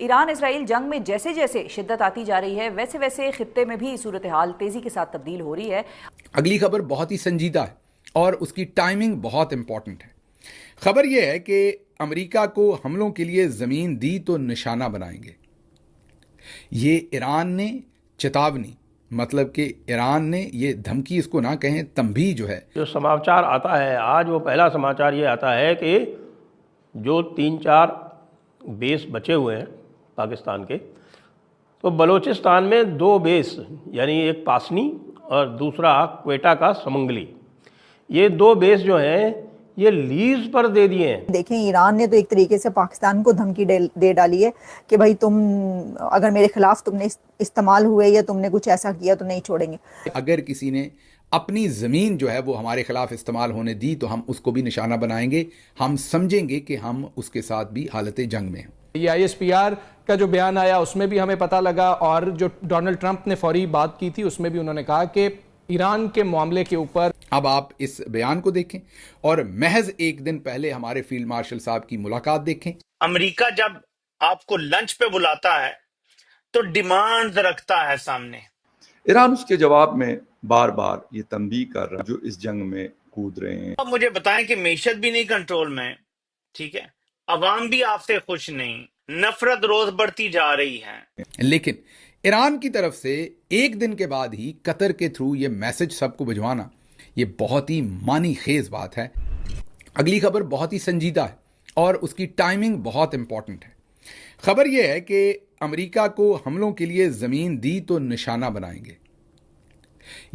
Iran Israel जंग में जैसे जैसे शिद्दत आती जा रही है वैसे वैसे खित्ते में भी सूरत हाल तेजी के साथ तब्दील हो रही है। अगली खबर बहुत ही संजीदा है और उसकी टाइमिंग बहुत इंपॉर्टेंट है। खबर यह है कि अमेरिका को हमलों के लिए जमीन दी तो निशाना बनाएंगे। ये ईरान ने चेतावनी, मतलब कि ईरान ने ये धमकी, इसको ना कहें तंबी, जो है जो समाचार आता है आज, वो पहला समाचार ये आता है कि जो 3-4 बेस बचे हुए हैं पाकिस्तान के, तो बलूचिस्तान में 2 बेस, यानी एक पासनी और दूसरा क्वेटा का समंगली, ये 2 बेस जो हैं ये लीज पर दे दिए हैं। देखें, ईरान ने तो एक तरीके से पाकिस्तान को धमकी दे डाली है कि भाई तुम अगर मेरे खिलाफ तुमने इस्तेमाल हुए या तुमने कुछ ऐसा किया तो नहीं छोड़ेंगे। अगर किसी ने अपनी ज़मीन जो है वो हमारे खिलाफ इस्तेमाल होने दी तो हम उसको भी निशाना बनाएंगे। हम समझेंगे कि हम उसके साथ भी हालत जंग में हैं। ये ISPR का जो बयान आया उसमें भी हमें पता लगा, और जो डोनाल्ड ट्रंप ने फौरी बात की थी उसमें भी उन्होंने कहा कि ईरान के मामले के ऊपर। अब आप इस बयान को देखें और महज एक दिन पहले हमारे फील्ड मार्शल साहब की मुलाकात देखें। अमेरिका जब आपको लंच पे बुलाता है तो डिमांड रखता है सामने। ईरान उसके जवाब में बार बार ये तंबीह कर रहा है जो इस जंग में कूद रहे हैं। अब मुझे बताएं कि मेशत भी नहीं कंट्रोल में, ठीक है, अवाम भी आपसे खुश नहीं, नफरत रोज बढ़ती जा रही है। लेकिन ईरान की तरफ से एक दिन के बाद ही कतर के थ्रू ये मैसेज सबको भिजवाना, ये बहुत ही मानी खेज बात है। अगली खबर बहुत ही संजीदा है और उसकी टाइमिंग बहुत इंपॉर्टेंट है। खबर यह है कि अमेरिका को हमलों के लिए जमीन दी तो निशाना बनाएंगे।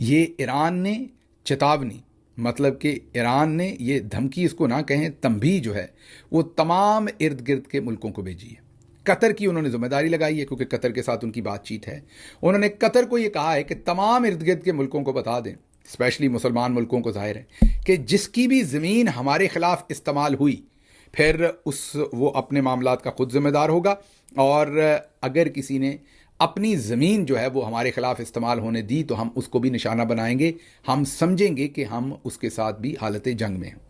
ये ईरान ने चेतावनी, मतलब कि ईरान ने ये धमकी, इसको ना कहें तंबी, जो है वो तमाम इर्द गिर्द के मुल्कों को भेजी है। कतर की उन्होंने जिम्मेदारी लगाई है क्योंकि कतर के साथ उनकी बातचीत है। उन्होंने कतर को ये कहा है कि तमाम इर्द गिर्द के मुल्कों को बता दें, स्पेशली मुसलमान मुल्कों को, जाहिर है कि जिसकी भी ज़मीन हमारे खिलाफ इस्तेमाल हुई फिर वो अपने मामलात का खुद जिम्मेदार होगा, और अगर किसी ने अपनी ज़मीन जो है वो हमारे खिलाफ इस्तेमाल होने दी तो हम उसको भी निशाना बनाएंगे। हम समझेंगे कि हम उसके साथ भी हालत जंग में हैं।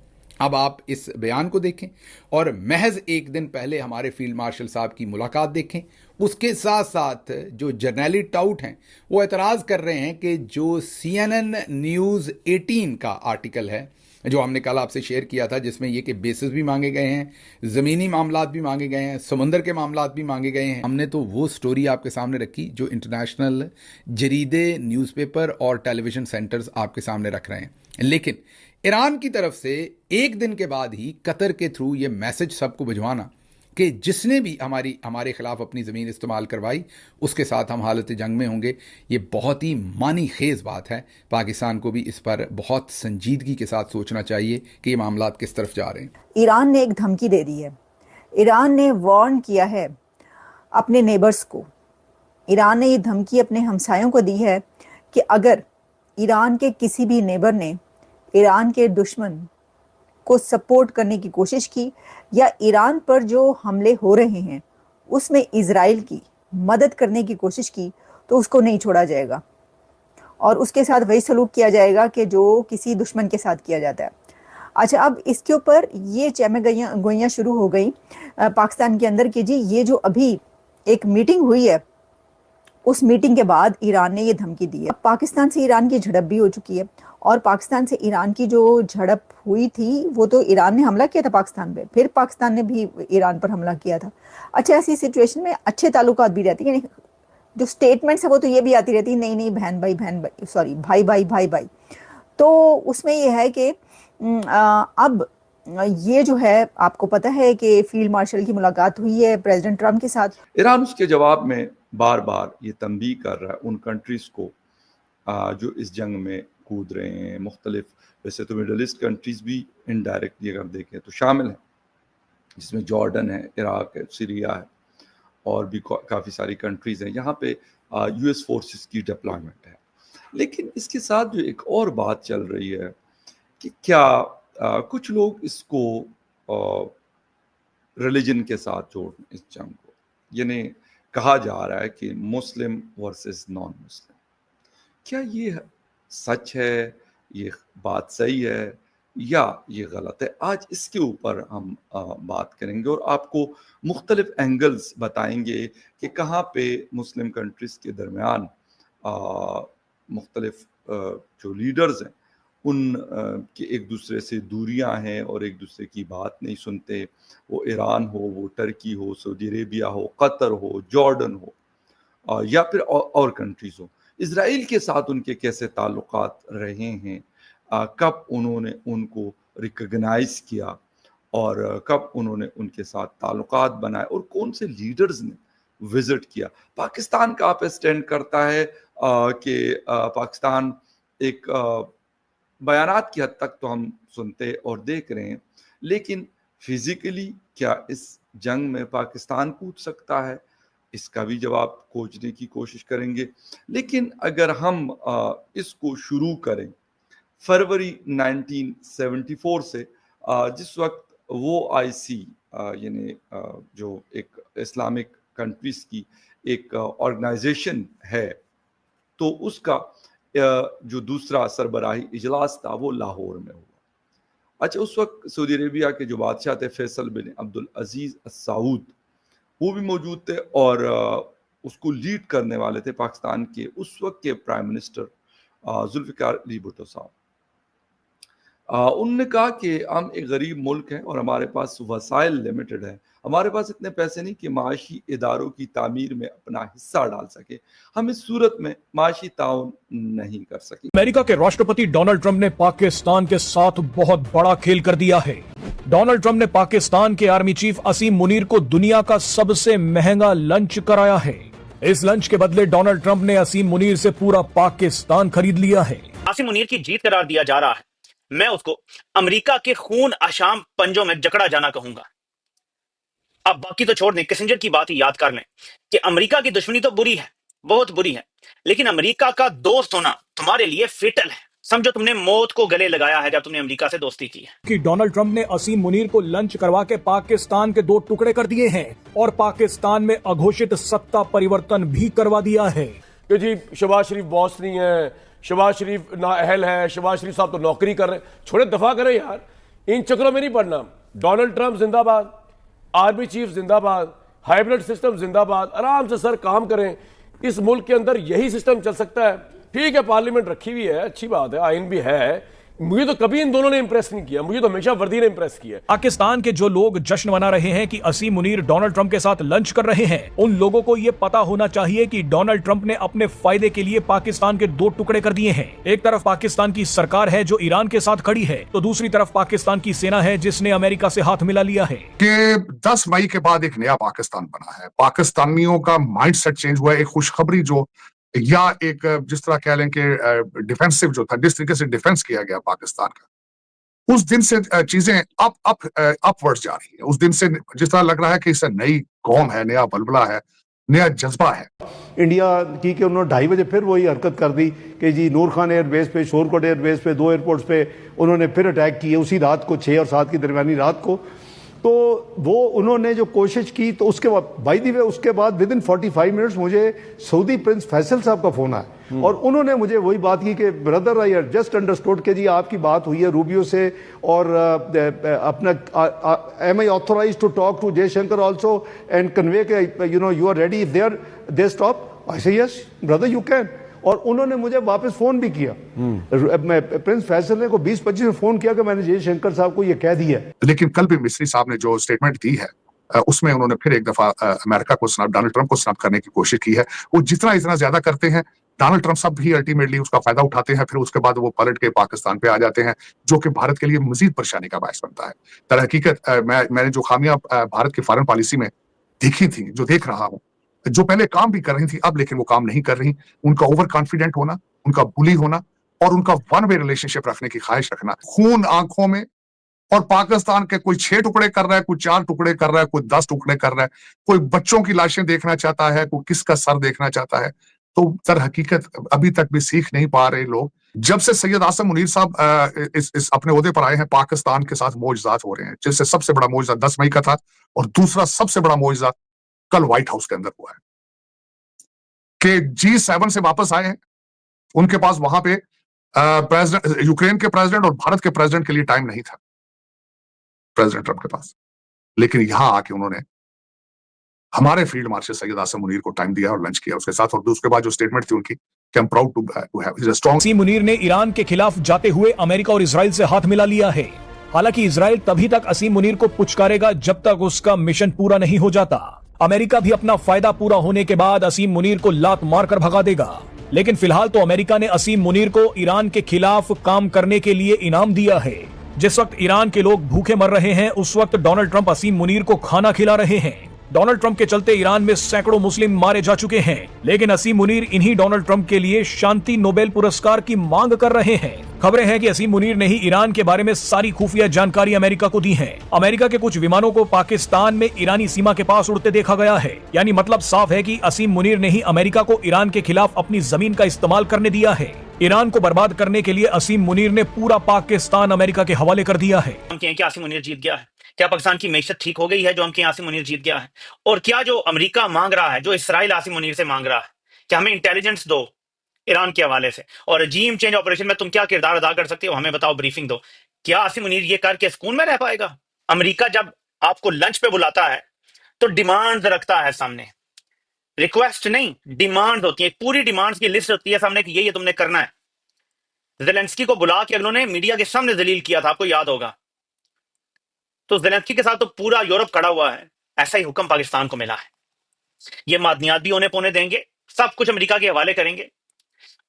अब आप इस बयान को देखें और महज एक दिन पहले हमारे फील्ड मार्शल साहब की मुलाकात देखें। उसके साथ साथ जो जर्नैली टाउट हैं वो एतराज़ कर रहे हैं कि जो CNN न्यूज़ 18 का आर्टिकल है जो हमने कल आपसे शेयर किया था, जिसमें ये कि बेसिस भी मांगे गए हैं, ज़मीनी मामलात भी मांगे गए हैं, समुंदर के मामलात भी मांगे गए हैं, हमने तो वो स्टोरी आपके सामने रखी जो इंटरनेशनल जरीदे, न्यूज़पेपर और टेलीविज़न सेंटर्स आपके सामने रख रहे हैं। लेकिन ईरान की तरफ से एक दिन के बाद ही कतर के थ्रू ये मैसेज सबको भिजवाना कि जिसने भी हमारे खिलाफ अपनी ज़मीन इस्तेमाल करवाई उसके साथ हम हालत जंग में होंगे, ये बहुत ही मानी खेज बात है। पाकिस्तान को भी इस पर बहुत संजीदगी के साथ सोचना चाहिए कि ये मामलात किस तरफ जा रहे हैं। ईरान ने एक धमकी दे दी है। ईरान ने वार्न किया है अपने नेबर्स को। ईरान ने ये धमकी अपने हमसायों को दी है कि अगर ईरान के किसी भी नेबर ने ईरान के दुश्मन को सपोर्ट करने की कोशिश की या ईरान पर जो हमले हो रहे हैं उसमें इजराइल की मदद करने की कोशिश की तो उसको नहीं छोड़ा जाएगा और उसके साथ वही सलूक किया जाएगा कि जो किसी दुश्मन के साथ किया जाता है। अच्छा, अब इसके ऊपर ये गोइयाँ शुरू हो गई पाकिस्तान के अंदर कि जी ये जो अभी एक मीटिंग हुई है उस मीटिंग के बाद ईरान ने ये धमकी दी है। पाकिस्तान से ईरान की झड़प भी हो चुकी है और पाकिस्तान से ईरान की जो झड़प हुई थी वो तो ईरान ने हमला किया था पाकिस्तान पे, फिर पाकिस्तान ने भी ईरान पर हमला किया था। अच्छा, ऐसी सिचुएशन में अच्छे ताल्लुकात भी रहती हैं, जो स्टेटमेंट्स है वो तो ये भी आती रहती है नहीं बहन भाई, सॉरी भाई भाई। तो उसमें ये है कि अब ये जो है आपको पता है कि फील्ड मार्शल की मुलाकात हुई है प्रेसिडेंट ट्रंप के साथ। ईरान उसके जवाब में बार बार ये तंबीह कर रहा है उन कंट्रीज को जो इस जंग में कूद रहे हैं। मुख्तलिफ, वैसे तो मिडल ईस्ट कंट्रीज भी इनडायरेक्टली अगर देखें तो शामिल हैं, जिसमें जॉर्डन है, इराक है, सीरिया है और भी काफ़ी सारी कंट्रीज हैं। यहाँ पे US फोर्सेस की डिप्लॉयमेंट है। लेकिन इसके साथ जो एक और बात चल रही है कि क्या कुछ लोग इसको रिलीजन के साथ जोड़ इस जंग को, यानी कहा जा रहा है कि मुस्लिम वर्सेस नॉन मुस्लिम। क्या ये सच है? ये बात सही है या ये गलत है। आज इसके ऊपर हम बात करेंगे और आपको मुख्तलिफ एंगल्स बताएंगे कि कहाँ पे मुस्लिम कंट्रीज़ के दरमियान मुख्तलिफ जो लीडर्स हैं उन के एक दूसरे से दूरियां हैं और एक दूसरे की बात नहीं सुनते। वो ईरान हो, वो टर्की हो, सऊदी अरेबिया हो, कतर हो, जॉर्डन हो या फिर और कंट्रीज़ हो। इज़राइल के साथ उनके कैसे ताल्लुकात रहे हैं, कब उन्होंने उनको रिकॉग्नाइज किया और कब उन्होंने उनके साथ ताल्लुकात बनाए और कौन से लीडर्स ने विजिट किया। पाकिस्तान का आप स्टैंड करता है कि पाकिस्तान एक बयानात की हद तक तो हम सुनते और देख रहे हैं, लेकिन फिजिकली क्या इस जंग में पाकिस्तान कूद सकता है, इसका भी जवाब खोजने की कोशिश करेंगे। लेकिन अगर हम इसको शुरू करें फरवरी 1974 से, जिस वक्त वो आईसी यानी जो एक इस्लामिक कंट्रीज की एक ऑर्गेनाइजेशन है, तो उसका जो दूसरा सरबराही इजलास था वो लाहौर में हुआ। अच्छा, उस वक्त सऊदी अरेबिया के जो बादशाह थे फैसल बिन अब्दुल अजीज सऊद, वो भी मौजूद थे और उसको लीड करने वाले थे पाकिस्तान के उस वक्त के प्राइम मिनिस्टर जुल्फ़िकार अली भुट्टो साहब। उन्होंने कहा कि हम एक गरीब मुल्क हैं और हमारे पास वसाइल लिमिटेड है, हमारे पास इतने पैसे नहीं कि माशी इदारों की तामीर में अपना हिस्सा डाल सके, हम इस सूरत में माशी ताउन नहीं कर सके। अमेरिका के राष्ट्रपति डोनाल्ड ट्रंप ने पाकिस्तान के साथ बहुत बड़ा खेल कर दिया है। डोनाल्ड ट्रंप ने पाकिस्तान के आर्मी चीफ असीम मुनीर को दुनिया का सबसे महंगा लंच कराया है। इस लंच के बदले डोनाल्ड ट्रंप ने असीम मुनीर से पूरा पाकिस्तान खरीद लिया है। असीम मुनीर की जीत करार दिया जा रहा है। मैं उसको अमेरिका के खून आशाम पंजों में जकड़ा जाना कहूंगा। अब बाकी तो छोड़ दें, किसिंजर की बात ही याद कर लें कि अमेरिका की दुश्मनी तो बुरी है, बहुत बुरी है, लेकिन अमेरिका का दोस्त होना तुम्हारे लिए फेटल है। समझो तुमने मौत को गले लगाया है जब तुमने अमेरिका से दोस्ती की है। कि डोनाल्ड ट्रंप ने असीम मुनीर को लंच करवा के पाकिस्तान के 2 टुकड़े कर दिए हैं और पाकिस्तान में अघोषित सत्ता परिवर्तन भी करवा दिया है। कि जी शहबाज शरीफ बॉस नहीं है, शहबाज शरीफ नाअहल है, शहबाज शरीफ साहब तो नौकरी कर रहे हैं। छोड़े, दफा करें यार, इन चक्रों में नहीं पड़ना। डोनाल्ड ट्रंप जिंदाबाद, आर्मी चीफ जिंदाबाद, हाइब्रिड सिस्टम जिंदाबाद। आराम से सर काम करें, इस मुल्क के अंदर यही सिस्टम चल सकता है। ठीक है, पार्लियामेंट रखी हुई है, अच्छी बात है, आइन भी है। मुझे तो कभी इन दोनों ने इंप्रेस नहीं किया, मुझे तो हमेशा वर्दी ने इंप्रेस किया। पाकिस्तान के जो लोग जश्न मना रहे हैं कि असीम मुनीर डोनाल्ड ट्रंप के साथ लंच कर रहे हैं, उन लोगों को यह पता होना चाहिए कि डोनाल्ड ट्रंप ने अपने फायदे के लिए पाकिस्तान के 2 टुकड़े कर दिए हैं। एक तरफ पाकिस्तान की सरकार है जो ईरान के साथ खड़ी है, तो दूसरी तरफ पाकिस्तान की सेना है जिसने अमेरिका से हाथ मिला लिया है। कि 10 मई के बाद एक नया पाकिस्तान बना है, पाकिस्तानियों का माइंडसेट चेंज हुआ है। एक खुशखबरी जो, या एक जिस तरह कह लें कि डिफेंसिव जो था, जिस तरीके से डिफेंस किया गया पाकिस्तान का, उस दिन से चीजें अपवर्ड्स जा रही है। उस दिन से जिस तरह लग रहा है कि इससे नई कौम है, नया बलबला है, नया जज्बा है। इंडिया की कि उन्होंने 2:30 बजे फिर वही हरकत कर दी कि जी नूर खान एयरबेस पे, शोरकोट एयरबेस पे, 2 एयरपोर्ट्स पे उन्होंने फिर अटैक किए उसी रात को, 6 और 7 की दरमियानी रात को। तो वो उन्होंने जो कोशिश की, तो उसके बाद बाय द वे उसके बाद विद इन 45 मिनट्स मुझे सऊदी प्रिंस फैसल साहब का फोन आया और उन्होंने मुझे वही बात की कि ब्रदर आई जस्ट अंडरस्टूड कि जी आपकी बात हुई है रूबियो से और अपना am I authorized to talk to Jaishankar also and convey के you know you are ready if they stop. I say yes brother you can. और उन्होंने मुझे वापस फोन भी किया, प्रिंस फैसल ने को 20-25 में फोन किया कि मैंने जयशंकर साहब को ये कह दिया। लेकिन कल भी मिस्री साहब ने जो स्टेटमेंट दी है, उसमें उन्होंने फिर एक दफा अमेरिका को स्नैप, डोनाल्ड ट्रंप को स्नैप करने की कोशिश की है। वो इतना ज्यादा करते हैं, डोनाल्ड ट्रंप साहब भी अल्टीमेटली उसका फायदा उठाते हैं, फिर उसके बाद वो पलट के पाकिस्तान पे आ जाते हैं, जो कि भारत के लिए मजीद परेशानी का बायस बनता है। दरहकीकत मैंने जो खामियां भारत की फॉरेन पॉलिसी में देखी थी, जो देख रहा हूं, जो पहले काम भी कर रही थी अब लेकिन वो काम नहीं कर रही, उनका ओवर कॉन्फिडेंट होना, उनका बुली होना और उनका वन वे रिलेशनशिप रखने की ख्वाहिश रखना, खून आंखों में। और पाकिस्तान के कोई 6 टुकड़े कर रहा है, कोई 4 टुकड़े कर रहा है, कोई 10 टुकड़े कर रहा है, कोई बच्चों की लाशें देखना चाहता है, कोई किसका सर देखना चाहता है। तो दर हकीकत अभी तक भी सीख नहीं पा रहे लोग। जब से सैयद आसिम मुनीर साहब इस अपने ओहदे पर आए हैं, पाकिस्तान के साथ मौजज़ात हो रहे हैं, जिससे सबसे बड़ा मौजज़ा 10 मई का था और दूसरा सबसे बड़ा मौजज़ा कल व्हाइट हाउस के अंदर हुआ है कि G7 से वापस आए हैं। उनके पास वहां पे प्रेसिडेंट, यूक्रेन के प्रेसिडेंट और भारत के प्रेसिडेंट के लिए टाइम नहीं था प्रेसिडेंट ट्रंप के पास, लेकिन यहां आके उन्होंने हमारे फील्ड मार्शल सैयद आसिम मुनीर को टाइम दिया और लंच किया उसके साथ, और उसके बाद जो स्टेटमेंट थी उनकी कि I'm proud to have a strong। Asim Munir ने ईरान के खिलाफ जाते हुए अमेरिका और इजराइल से हाथ मिला लिया है। हालांकि इजराइल तभी तक असीम मुनीर को पुचकारेगा जब तक उसका मिशन पूरा नहीं हो जाता। अमेरिका भी अपना फायदा पूरा होने के बाद असीम मुनीर को लात मारकर भगा देगा, लेकिन फिलहाल तो अमेरिका ने असीम मुनीर को ईरान के खिलाफ काम करने के लिए इनाम दिया है। जिस वक्त ईरान के लोग भूखे मर रहे हैं, उस वक्त डोनाल्ड ट्रंप असीम मुनीर को खाना खिला रहे हैं। डोनाल्ड ट्रंप के चलते ईरान में सैकड़ों मुस्लिम मारे जा चुके हैं, लेकिन असीम मुनीर इन्हीं डोनाल्ड ट्रंप के लिए शांति नोबेल पुरस्कार की मांग कर रहे हैं। खबरें हैं कि असीम मुनीर ने ही ईरान के बारे में सारी खुफिया जानकारी अमेरिका को दी है। अमेरिका के कुछ विमानों को पाकिस्तान में ईरानी सीमा के पास उड़ते देखा गया है। यानी मतलब साफ है कि असीम मुनीर ने ही अमेरिका को ईरान के खिलाफ अपनी जमीन का इस्तेमाल करने दिया है। ईरान को बर्बाद करने के लिए असीम मुनीर ने पूरा पाकिस्तान अमेरिका के हवाले कर दिया है। हम कहें कि आसिम मुनीर जीत गया है, क्या पाकिस्तान की मैशत ठीक हो गई है जो हम कहें आसिम मुनीर जीत गया है? और क्या जो अमेरिका मांग रहा है, जो इसराइल आसिम मुनीर से मांग रहा है कि हमें इंटेलिजेंस दो ईरान के हवाले से, और रजीम चेंज ऑपरेशन में तुम क्या किरदार अदा कर सकते हो, हमें बताओ, ब्रीफिंग दो, क्या आसिम मुनीर ये करके सुकून में रह पाएगा? अमेरिका जब आपको लंच पे बुलाता है तो डिमांड रखता है सामने, रिक्वेस्ट नहीं, डिमांड होती है, पूरी डिमांड्स की लिस्ट होती है सामने कि ये तुमने करना है। ज़ेलेंस्की को बुला के उन्होंने मीडिया के सामने जलील किया था, आपको याद होगा। तो ज़ेलेंस्की के साथ तो पूरा यूरोप खड़ा हुआ है। ऐसा ही हुक्म पाकिस्तान को मिला है, ये मादनियात भी होने पोने देंगे, सब कुछ अमेरिका के हवाले करेंगे,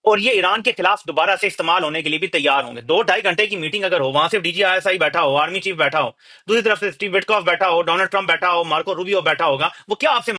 और ये ईरान के खिलाफ दोबारा से इस्तेमाल होने के लिए भी तैयार होंगे। 2-2.5 घंटे की मीटिंग अगर हो, वहां से DGISI बैठा हो, आर्मी चीफ बैठा हो, दूसरी तरफ से स्टीव विटकॉफ बैठा हो, डोनाल्ड ट्रंप बैठा हो, मार्को रूबियो बैठा होगा, वो क्या आपसे